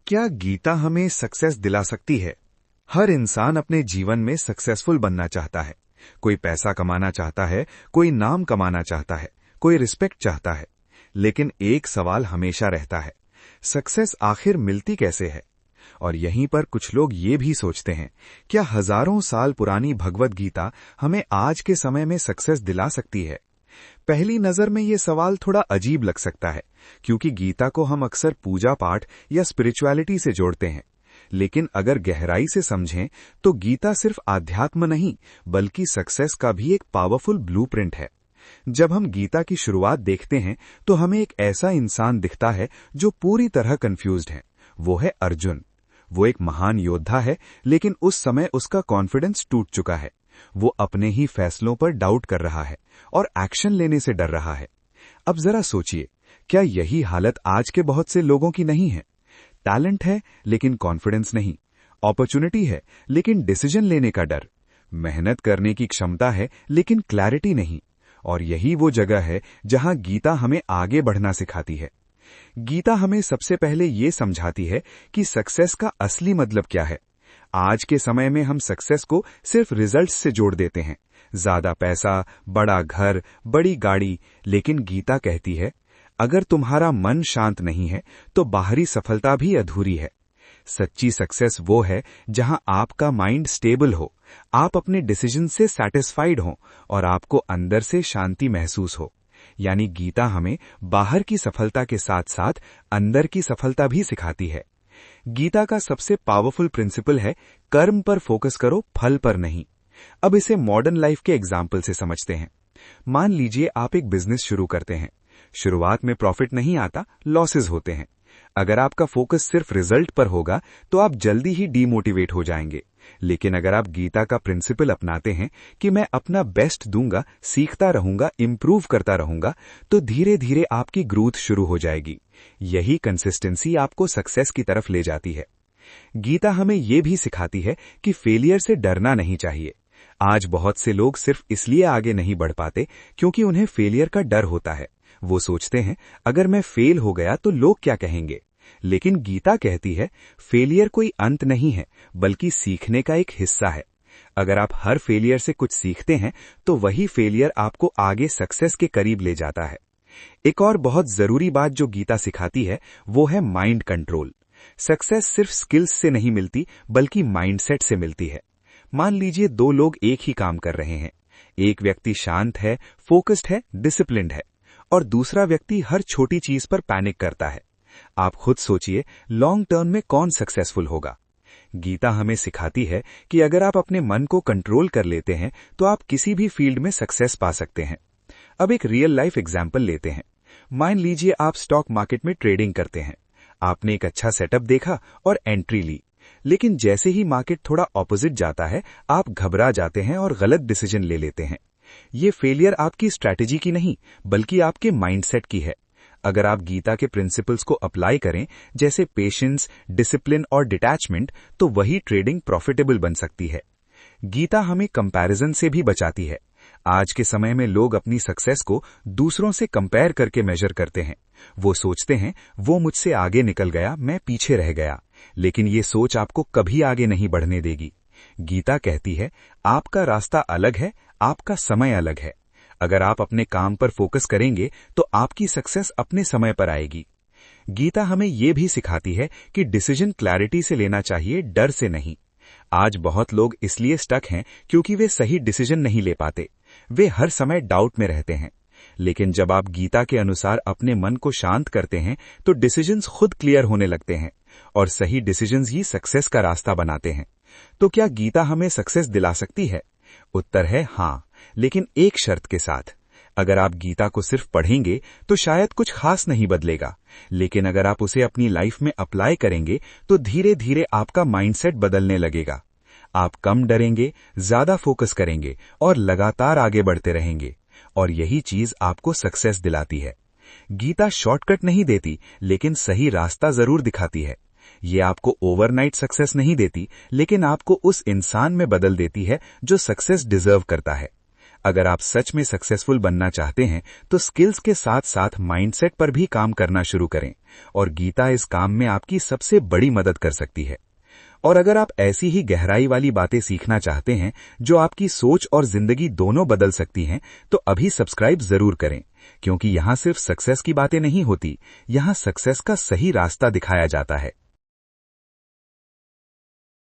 क्या गीता हमें सक्सेस दिला सकती है? हर इंसान अपने जीवन में सक्सेसफुल बनना चाहता है। कोई पैसा कमाना चाहता है, कोई नाम कमाना चाहता है, कोई रिस्पेक्ट चाहता है। लेकिन एक सवाल हमेशा रहता है, सक्सेस आखिर मिलती कैसे है? और यहीं पर कुछ लोग ये भी सोचते हैं, क्या हजारों साल पुरानी भगवत गीता हमें आज के समय में सक्सेस दिला सकती है? पहली नजर में ये सवाल थोड़ा अजीब लग सकता है, क्योंकि गीता को हम अक्सर पूजा पाठ या स्पिरिचुअलिटी से जोड़ते हैं। लेकिन अगर गहराई से समझें तो गीता सिर्फ आध्यात्म नहीं, बल्कि सक्सेस का भी एक पावरफुल ब्लूप्रिंट है। जब हम गीता की शुरुआत देखते हैं तो हमें एक ऐसा इंसान दिखता है जो पूरी तरह कंफ्यूज्ड है। वो है अर्जुन। वो एक महान योद्धा है, लेकिन उस समय उसका कॉन्फिडेंस टूट चुका है। वो अपने ही फैसलों पर डाउट कर रहा है और एक्शन लेने से डर रहा है। अब जरा सोचिए, क्या यही हालत आज के बहुत से लोगों की नहीं है? टैलेंट है लेकिन कॉन्फिडेंस नहीं, अपॉर्चुनिटी है लेकिन डिसीजन लेने का डर, मेहनत करने की क्षमता है लेकिन क्लैरिटी नहीं। और यही वो जगह है जहां गीता हमें आगे बढ़ना सिखाती है। गीता हमें सबसे पहले ये समझाती है कि सक्सेस का असली मतलब क्या है। आज के समय में हम सक्सेस को सिर्फ रिजल्ट्स से जोड़ देते हैं, ज्यादा पैसा, बड़ा घर, बड़ी गाड़ी। लेकिन गीता कहती है, अगर तुम्हारा मन शांत नहीं है तो बाहरी सफलता भी अधूरी है। सच्ची सक्सेस वो है जहां आपका माइंड स्टेबल हो, आप अपने डिसीजन से सैटिस्फाइड हो और आपको अंदर से शांति महसूस हो। यानी गीता हमें बाहर की सफलता के साथ साथ अंदर की सफलता भी सिखाती है। गीता का सबसे पावरफुल प्रिंसिपल है, कर्म पर फोकस करो, फल पर नहीं। अब इसे मॉडर्न लाइफ के एग्जाम्पल से समझते हैं। मान लीजिए आप एक बिजनेस शुरू करते हैं। शुरुआत में प्रॉफिट नहीं आता, लॉसेस होते हैं। अगर आपका फोकस सिर्फ रिजल्ट पर होगा तो आप जल्दी ही डीमोटिवेट हो जाएंगे। लेकिन अगर आप गीता का प्रिंसिपल अपनाते हैं कि मैं अपना बेस्ट दूंगा, सीखता रहूंगा, इंप्रूव करता रहूंगा, तो धीरे धीरे आपकी ग्रोथ शुरू हो जाएगी। यही कंसिस्टेंसी आपको सक्सेस की तरफ ले जाती है। गीता हमें यह भी सिखाती है कि फेलियर से डरना नहीं चाहिए। आज बहुत से लोग सिर्फ इसलिए आगे नहीं बढ़ पाते क्योंकि उन्हें फेलियर का डर होता है। वो सोचते हैं, अगर मैं फेल हो गया तो लोग क्या कहेंगे? लेकिन गीता कहती है, फेलियर कोई अंत नहीं है, बल्कि सीखने का एक हिस्सा है। अगर आप हर फेलियर से कुछ सीखते हैं तो वही फेलियर आपको आगे सक्सेस के करीब ले जाता है। एक और बहुत जरूरी बात जो गीता सिखाती है वो है माइंड कंट्रोल। सक्सेस सिर्फ स्किल्स से नहीं मिलती, बल्कि माइंडसेट से मिलती है। मान लीजिए दो लोग एक ही काम कर रहे हैं। एक व्यक्ति शांत है, फोकस्ड है, डिसिप्लिन्ड है, और दूसरा व्यक्ति हर छोटी चीज पर पैनिक करता है। आप खुद सोचिए, लॉन्ग टर्म में कौन सक्सेसफुल होगा? गीता हमें सिखाती है कि अगर आप अपने मन को कंट्रोल कर लेते हैं तो आप किसी भी फील्ड में सक्सेस पा सकते हैं। अब एक रियल लाइफ एग्जाम्पल लेते हैं। मान लीजिए आप स्टॉक मार्केट में ट्रेडिंग करते हैं। आपने एक अच्छा सेटअप देखा और एंट्री ली। लेकिन जैसे ही मार्केट थोड़ा ऑपोजिट जाता है, आप घबरा जाते हैं और गलत डिसीजन ले लेते हैं। ये फेलियर आपकी स्ट्रैटेजी की नहीं, बल्कि आपके माइंडसेट की है। अगर आप गीता के प्रिंसिपल्स को अप्लाई करें, जैसे पेशेंस, डिसिप्लिन और डिटैचमेंट, तो वही ट्रेडिंग प्रॉफिटेबल बन सकती है। गीता हमें कंपैरिजन से भी बचाती है। आज के समय में लोग अपनी सक्सेस को दूसरों से कंपेयर करके मेजर करते हैं। वो सोचते हैं, वो मुझसे आगे निकल गया, मैं पीछे रह गया। लेकिन ये सोच आपको कभी आगे नहीं बढ़ने देगी। गीता कहती है, आपका रास्ता अलग है, आपका समय अलग है। अगर आप अपने काम पर फोकस करेंगे तो आपकी सक्सेस अपने समय पर आएगी। गीता हमें यह भी सिखाती है कि डिसीजन क्लैरिटी से लेना चाहिए, डर से नहीं। आज बहुत लोग इसलिए स्टक हैं क्योंकि वे सही डिसीजन नहीं ले पाते। वे हर समय डाउट में रहते हैं। लेकिन जब आप गीता के अनुसार अपने मन को शांत करते हैं तो डिसीजंस खुद क्लियर होने लगते हैं, और सही डिसीजंस ही सक्सेस का रास्ता बनाते हैं। तो क्या गीता हमें सक्सेस दिला सकती है? उत्तर है हाँ, लेकिन एक शर्त के साथ। अगर आप गीता को सिर्फ पढ़ेंगे तो शायद कुछ खास नहीं बदलेगा, लेकिन अगर आप उसे अपनी लाइफ में अप्लाई करेंगे तो धीरे धीरे आपका माइंडसेट बदलने लगेगा। आप कम डरेंगे, ज्यादा फोकस करेंगे और लगातार आगे बढ़ते रहेंगे। और यही चीज आपको सक्सेस दिलाती है। गीता शॉर्टकट नहीं देती, लेकिन सही रास्ता जरूर दिखाती है। ये आपको ओवरनाइट सक्सेस नहीं देती, लेकिन आपको उस इंसान में बदल देती है जो सक्सेस डिजर्व करता है। अगर आप सच में सक्सेसफुल बनना चाहते हैं तो स्किल्स के साथ साथ माइंडसेट पर भी काम करना शुरू करें, और गीता इस काम में आपकी सबसे बड़ी मदद कर सकती है। और अगर आप ऐसी ही गहराई वाली बातें सीखना चाहते हैं जो आपकी सोच और जिंदगी दोनों बदल सकती हैं, तो अभी सब्सक्राइब जरूर करें, क्योंकि यहां सिर्फ सक्सेस की बातें नहीं होती, यहां सक्सेस का सही रास्ता दिखाया जाता है।